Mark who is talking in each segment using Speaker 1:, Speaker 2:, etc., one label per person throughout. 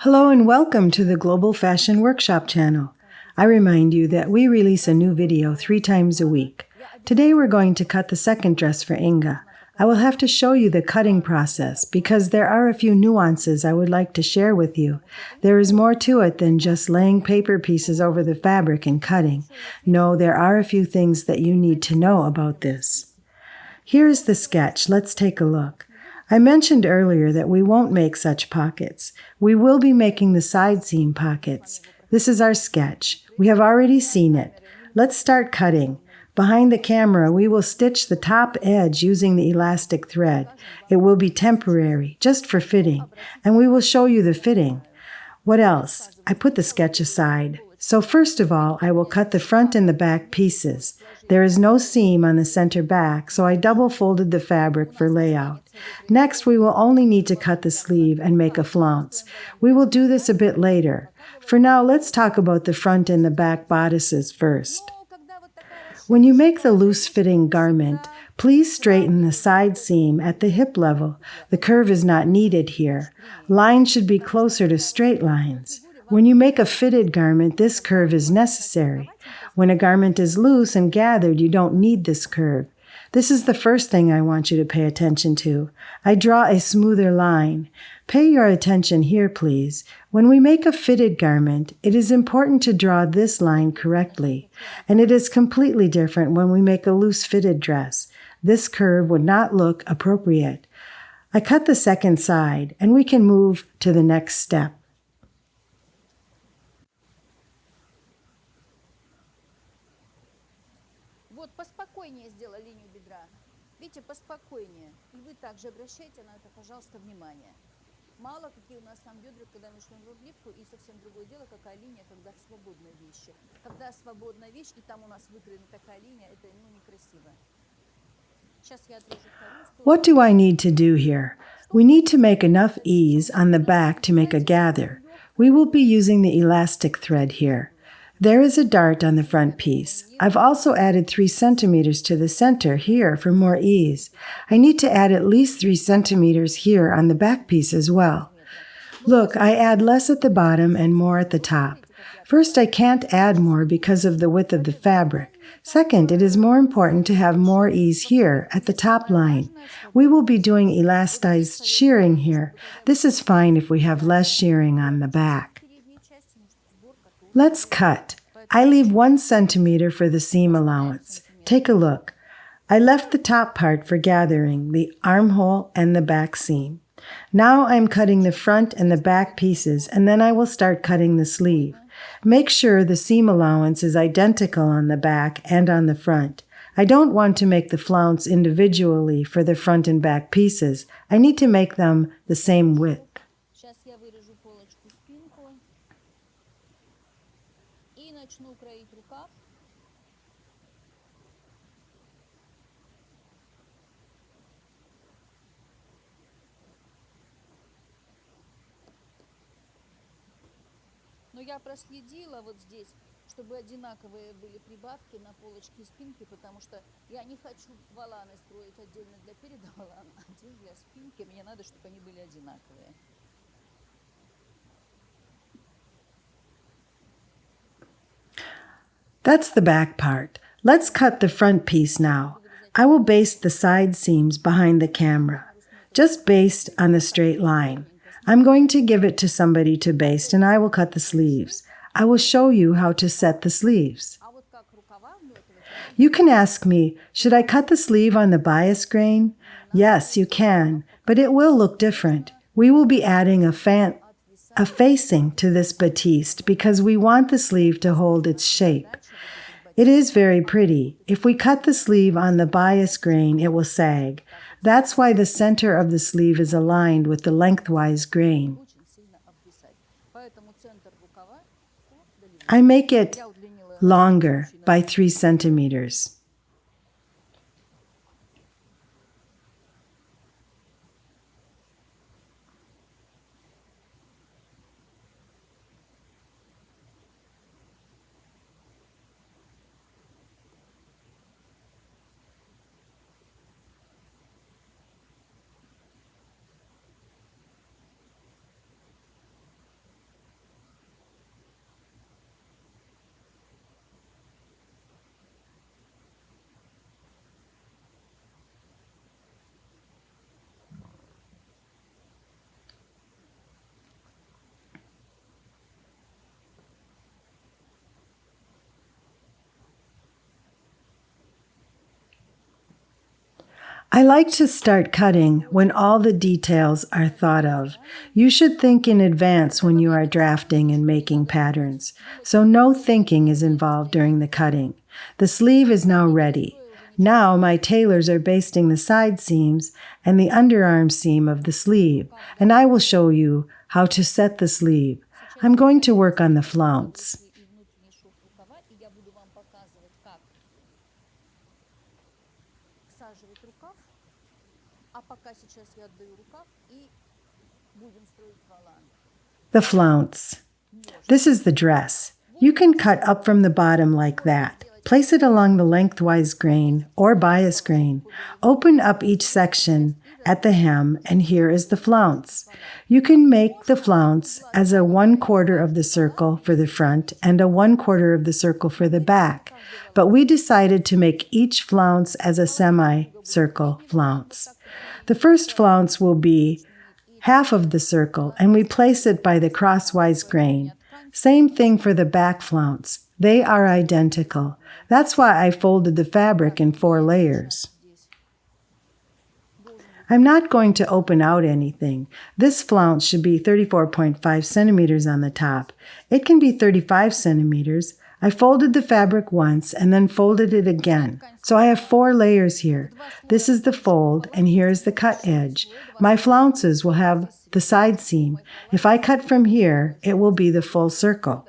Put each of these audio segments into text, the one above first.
Speaker 1: Hello and welcome to the Global Fashion Workshop channel. I remind you that we release a new video 3 times a week. Today we're going to cut the second dress for Inga. I will have to show you the cutting process because there are a few nuances I would like to share with you. There is more to it than just laying paper pieces over the fabric and cutting. No, there are a few things that you need to know about this. Here is the sketch. Let's take a look. I mentioned earlier that we won't make such pockets. We will be making the side seam pockets. This is our sketch. We have already seen it. Let's start cutting. Behind the camera, we will stitch the top edge using the elastic thread. It will be temporary, just for fitting, and we will show you the fitting. What else? I put the sketch aside. So first of all, I will cut the front and the back pieces. There is no seam on the center back, so I double folded the fabric for layout. Next, we will only need to cut the sleeve and make a flounce. We will do this a bit later. For now, let's talk about the front and the back bodices first. When you make the loose-fitting garment, please straighten the side seam at the hip level. The curve is not needed here. Lines should be closer to straight lines. When you make a fitted garment, this curve is necessary. When a garment is loose and gathered, you don't need this curve. This is the first thing I want you to pay attention to. I draw a smoother line. Pay your attention here, please. When we make a fitted garment, it is important to draw this line correctly, and it is completely different when we make a loose fitted dress. This curve would not look appropriate. I cut the second side, and we can move to the next step.
Speaker 2: Вот поспокойнее сделай линию бедра. Видите, поспокойнее. И вы также обращайте на это, пожалуйста, внимание. Мало какие у нас там бедра, когда мы шьем в облипку, и совсем другое дело, какая линия, когда свободная вещь. Когда свободная вещь, и там у нас выкроена такая линия, это некрасиво. Сейчас я отрежу вторую сторону.
Speaker 1: What do I need to do here? We need to make enough ease on the back to make a gather. We will be using the elastic thread here. There is a dart on the front piece. I've also added 3 centimeters to the center here for more ease. I need to add at least 3 centimeters here on the back piece as well. Look, I add less at the bottom and more at the top. First, I can't add more because of the width of the fabric. Second, it is more important to have more ease here at the top line. We will be doing elastized shearing here. This is fine if we have less shearing on the back. Let's cut. I leave 1 centimeter for the seam allowance. Take a look. I left the top part for gathering, the armhole and the back seam. Now I'm cutting the front and the back pieces, and then I will start cutting the sleeve. Make sure the seam allowance is identical on the back and on the front. I don't want to make the flounce individually for the front and back pieces. I need to make them the same width.
Speaker 2: Сейчас я вырежу полочку спинку и начну кроить рукав. Но я проследила вот здесь, чтобы одинаковые были прибавки на полочке и спинке, потому что я не хочу воланы строить отдельно для переда волан, отдельно для спинки. Мне надо, чтобы они были одинаковые.
Speaker 1: That's the back part. Let's cut the front piece now. I will baste the side seams behind the camera. Just baste on the straight line. I'm going to give it to somebody to baste, and I will cut the sleeves. I will show you how to set the sleeves. You can ask me, should I cut the sleeve on the bias grain? Yes, you can, but it will look different. We will be adding a facing to this batiste because we want the sleeve to hold its shape. It is very pretty. If we cut the sleeve on the bias grain, it will sag. That's why the center of the sleeve is aligned with the lengthwise grain. I make it longer by 3 centimeters. I like to start cutting when all the details are thought of. You should think in advance when you are drafting and making patterns, so no thinking is involved during the cutting. The sleeve is now ready. Now my tailors are basting the side seams and the underarm seam of the sleeve, and I will show you how to set the sleeve. I'm going to work on the flounce.
Speaker 2: И внутренний шов рукава, и я буду вам показывать, как всаживать рукав. А пока сейчас я отдаю рукав и будем строить валан.
Speaker 1: The flounce. This is the dress. You can cut up from the bottom like that. Place it along the lengthwise grain or bias grain. Open up each section at the hem, and here is the flounce. You can make the flounce as a 1/4 of the circle for the front and a 1/4 of the circle for the back, but we decided to make each flounce as a semicircle flounce. The first flounce will be half of the circle, and we place it by the crosswise grain. Same thing for the back flounce. They are identical. That's why I folded the fabric in 4 layers. I'm not going to open out anything. This flounce should be 34.5 centimeters on the top. It can be 35 centimeters. I folded the fabric once and then folded it again. So I have 4 layers here. This is the fold, and here is the cut edge. My flounces will have the side seam. If I cut from here, it will be the full circle.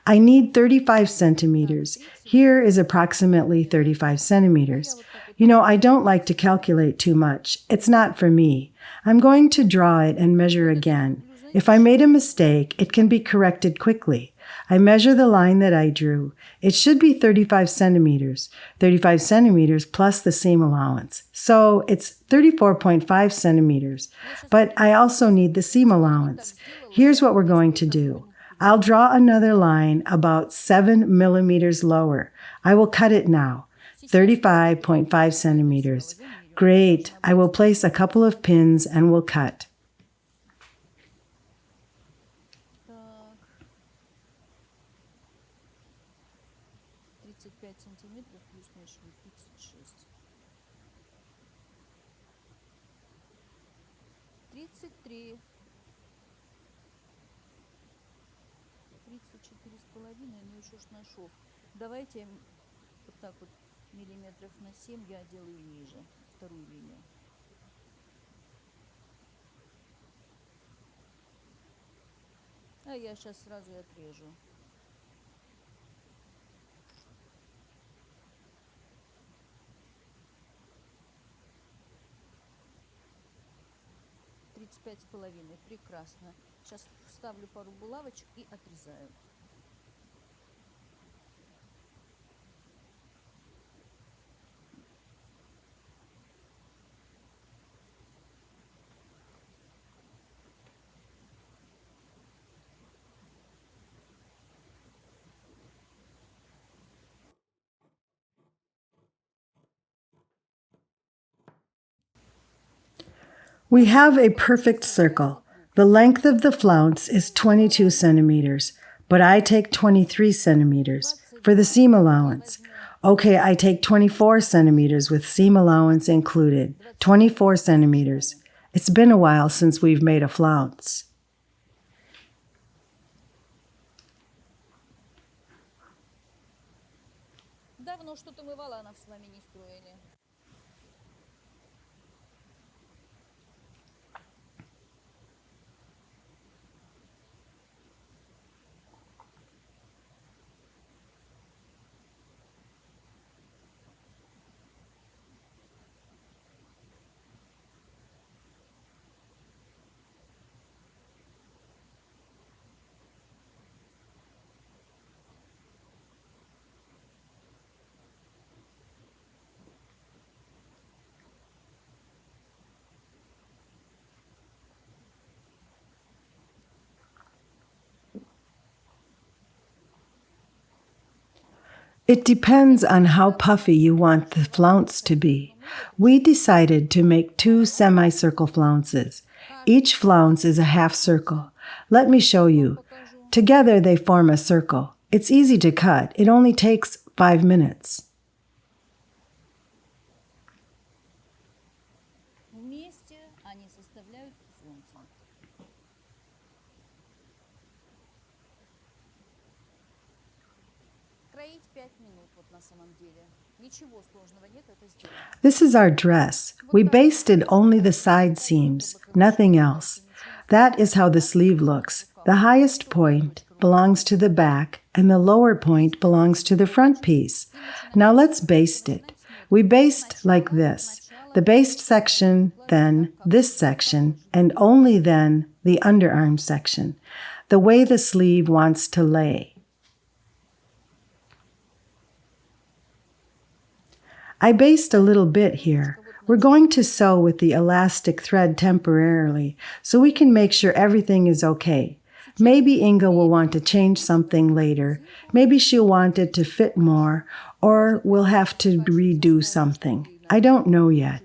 Speaker 1: I need 35 centimeters. Here is approximately 35 centimeters. You know, I don't like to calculate too much. It's not for me. I'm going to draw it and measure again. If I made a mistake, it can be corrected quickly. I measure the line that I drew. It should be 35 centimeters. 35 centimeters plus the seam allowance. So it's 34.5 centimeters. But I also need the seam allowance. Here's what we're going to do. I'll draw another line about 7 millimeters lower. I will cut it now. 35.5 centimeters. Great. I will place a couple of pins and we'll cut.
Speaker 2: Так, 35 сантиметров плюс меньше 36. 33. 34,5, ну еще ж на шов. Давайте вот так вот миллиметров на 7 я делаю ниже, вторую линию. А я сейчас сразу и отрежу. Пять с половиной. Прекрасно. Сейчас вставлю пару булавочек и отрезаю.
Speaker 1: We have a perfect circle. The length of the flounce is 22 centimeters, but I take 23 centimeters for the seam allowance. Okay, I take 24 centimeters with seam allowance included. 24 centimeters. It's been a while since we've made a flounce.
Speaker 2: Давно что-то мы валанов с вами не строили.
Speaker 1: It depends on how puffy you want the flounce to be. We decided to make 2 semicircle flounces. Each flounce is a half circle. Let me show you. Together they form a circle. It's easy to cut. It only takes 5 minutes.
Speaker 2: вместе они составляют солнце. Кроить 5 минут вот на самом деле. Ничего сложного нет, это сделать.
Speaker 1: This is our dress. We basted only the side seams, nothing else. That is how the sleeve looks. The highest point belongs to the back, and the lower point belongs to the front piece. Now let's baste it. We baste like this. The baste section, then this section, and only then the underarm section, the way the sleeve wants to lay. I baste a little bit here. We're going to sew with the elastic thread temporarily, so we can make sure everything is okay. Maybe Inga will want to change something later. Maybe she'll want it to fit more, or we'll have to redo something. I don't know yet.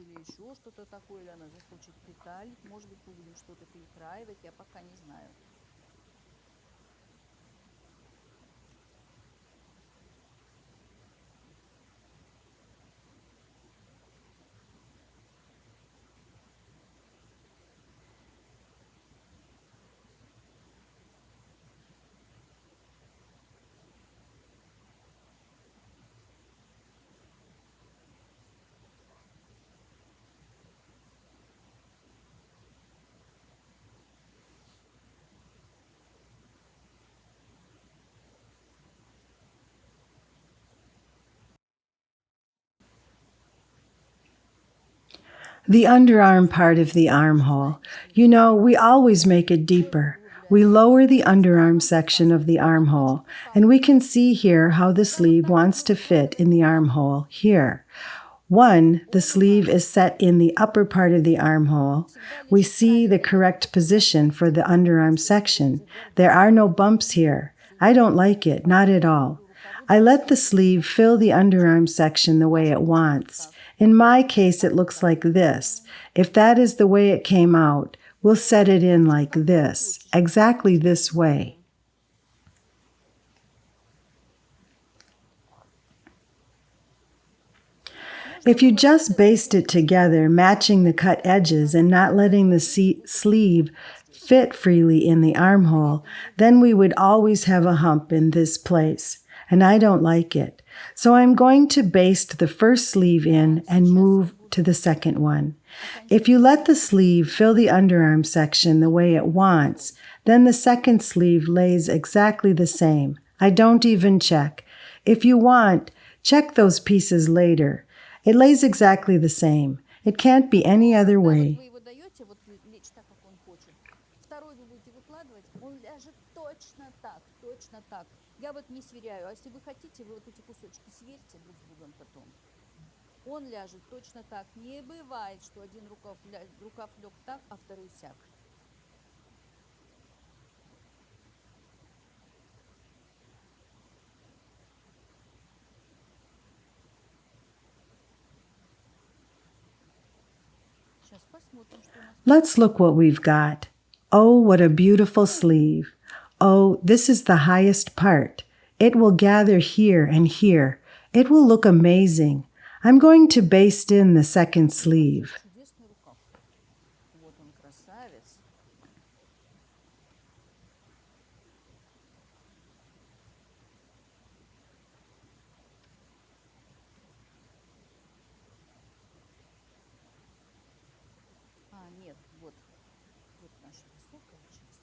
Speaker 1: The underarm part of the armhole. You know, we always make it deeper. We lower the underarm section of the armhole, and we can see here how the sleeve wants to fit in the armhole here. One, the sleeve is set in the upper part of the armhole. We see the correct position for the underarm section. There are no bumps here. I don't like it, not at all. I let the sleeve fill the underarm section the way it wants. In my case, it looks like this. If that is the way it came out, we'll set it in like this, exactly this way. If you just baste it together, matching the cut edges and not letting the sleeve fit freely in the armhole, then we would always have a hump in this place, and I don't like it. So I'm going to baste the first sleeve in and move to the second one. If you let the sleeve fill the underarm section the way it wants, then the second sleeve lays exactly the same. I don't even check. If you want, check those pieces later. It lays exactly the same. It can't be any other way.
Speaker 2: Я вот не сверяю, а если вы хотите, вы вот эти кусочки сверьте друг с другом потом. Он ляжет точно так. Не бывает, что один рукав лег так, а второй сяк. Сейчас посмотрим, что у нас.
Speaker 1: Let's look what we've got. Oh, what a beautiful sleeve. Oh, this is the highest part. It will gather here and here. It will look amazing. I'm going to baste in the second sleeve.
Speaker 2: Чудесный рукав. Вот он, красавец. А, нет, вот наша высокая часть.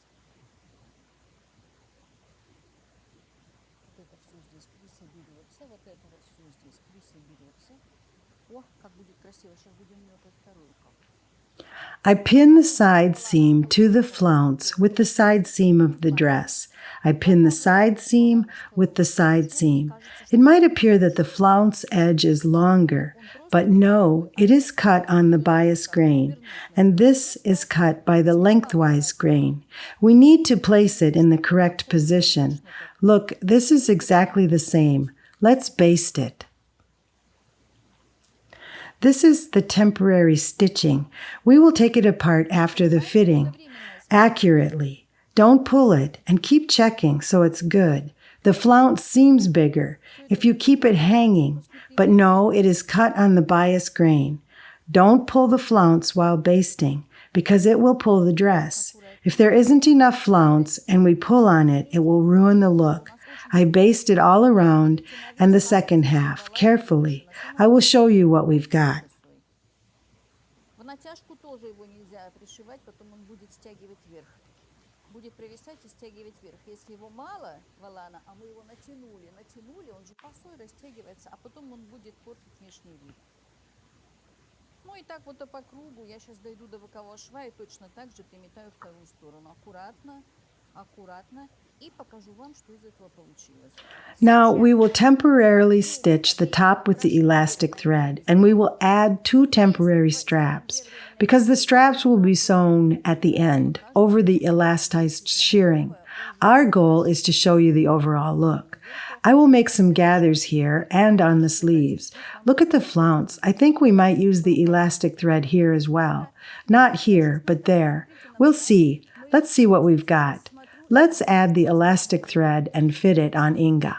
Speaker 2: Вот это все здесь присоберется, вот это вот все здесь присоберется. О, как будет красиво. Сейчас будем метать второй рукав.
Speaker 1: I pin the side seam to the flounce with the side seam of the dress. I pin the side seam with the side seam. It might appear that the flounce edge is longer, but no, it is cut on the bias grain, and this is cut by the lengthwise grain. We need to place it in the correct position. Look, this is exactly the same. Let's baste it. This is the temporary stitching. We will take it apart after the fitting. Accurately. Don't pull it and keep checking so it's good. The flounce seems bigger if you keep it hanging, but no, it is cut on the bias grain. Don't pull the flounce while basting because it will pull the dress. If there isn't enough flounce and we pull on it, it will ruin the look. I baste it all around and the second half carefully. I will show you what we've got.
Speaker 2: В натяжку тоже его нельзя пришивать, потом он будет стягивать вверх. Будет провисать и стягивать вверх. Если его мало волана, а мы его натянули, он же косой растягивается, а потом он будет портить внешний вид. Ну и так вот по кругу. Я сейчас дойду до бокового шва и точно так же приметаю вторую сторону. Аккуратно, аккуратно. И покажу вам, что из этого получилось.
Speaker 1: Now we will temporarily stitch the top with the elastic thread, and we will add 2 temporary straps because the straps will be sewn at the end over the elastized shirring. Our goal is to show you the overall look. I will make some gathers here and on the sleeves. Look at the flounce. I think we might use the elastic thread here as well. Not here, but there. We'll see. Let's see what we've got. Let's add the elastic thread and fit it on Inga.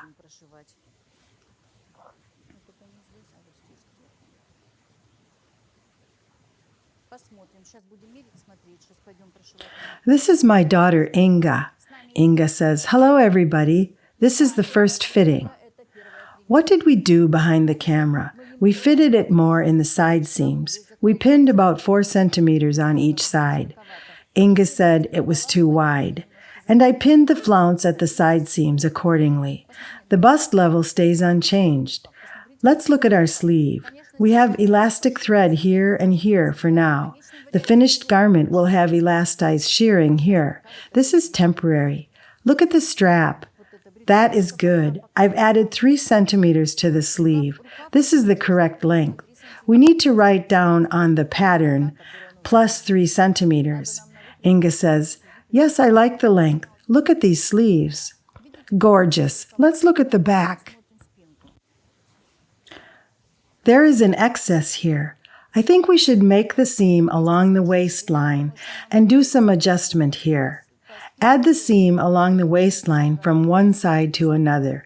Speaker 1: This is my daughter Inga. Inga says, "Hello everybody. This is the first fitting." What did we do behind the camera? We fitted it more in the side seams. We pinned about 4 centimeters on each side. Inga said it was too wide. And I pinned the flounce at the side seams accordingly. The bust level stays unchanged. Let's look at our sleeve. We have elastic thread here and here for now. The finished garment will have elastized shirring here. This is temporary. Look at the strap. That is good. I've added 3 centimeters to the sleeve. This is the correct length. We need to write down on the pattern plus 3 centimeters. Inga says, "Yes, I like the length. Look at these sleeves." Gorgeous. Let's look at the back. There is an excess here. I think we should make the seam along the waistline and do some adjustment here. Add the seam along the waistline from one side to another.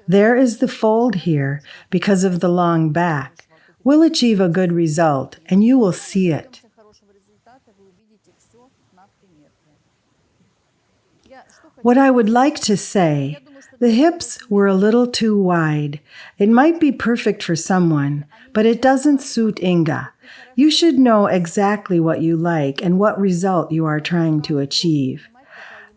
Speaker 1: There is the fold here because of the long back. We'll achieve a good result, and you will see it. What I would like to say, the hips were a little too wide. It might be perfect for someone, but it doesn't suit Inga. You should know exactly what you like and what result you are trying to achieve.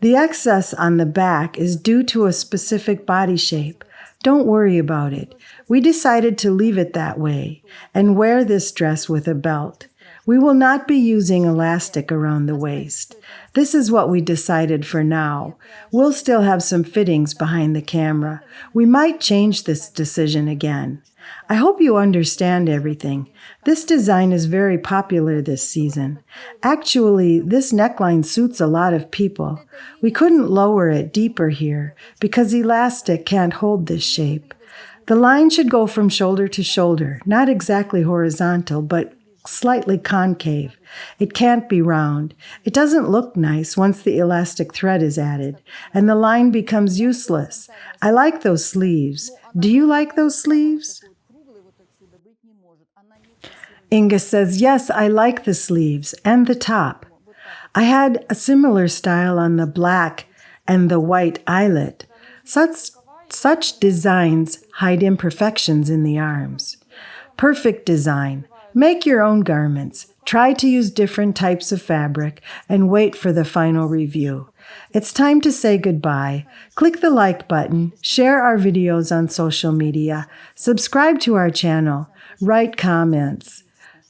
Speaker 1: The excess on the back is due to a specific body shape. Don't worry about it. We decided to leave it that way and wear this dress with a belt. We will not be using elastic around the waist. This is what we decided for now. We'll still have some fittings behind the camera. We might change this decision again. I hope you understand everything. This design is very popular this season. Actually, this neckline suits a lot of people. We couldn't lower it deeper here because elastic can't hold this shape. The line should go from shoulder to shoulder, not exactly horizontal, but slightly concave. It can't be round. It doesn't look nice once the elastic thread is added, and the line becomes useless. I like those sleeves. Do you like those sleeves? Inga says, "Yes, I like the sleeves and the top. I had a similar style on the black and the white eyelet. Such designs hide imperfections in the arms." Perfect design. Make your own garments. Try to use different types of fabric and wait for the final review. It's time to say goodbye. Click the like button, share our videos on social media, subscribe to our channel, write comments.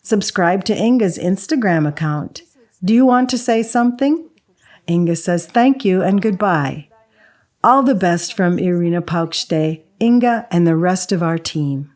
Speaker 1: Subscribe to Inga's Instagram account. Do you want to say something? Inga says thank you and goodbye. All the best from Irina Paukšte, Inga, and the rest of our team.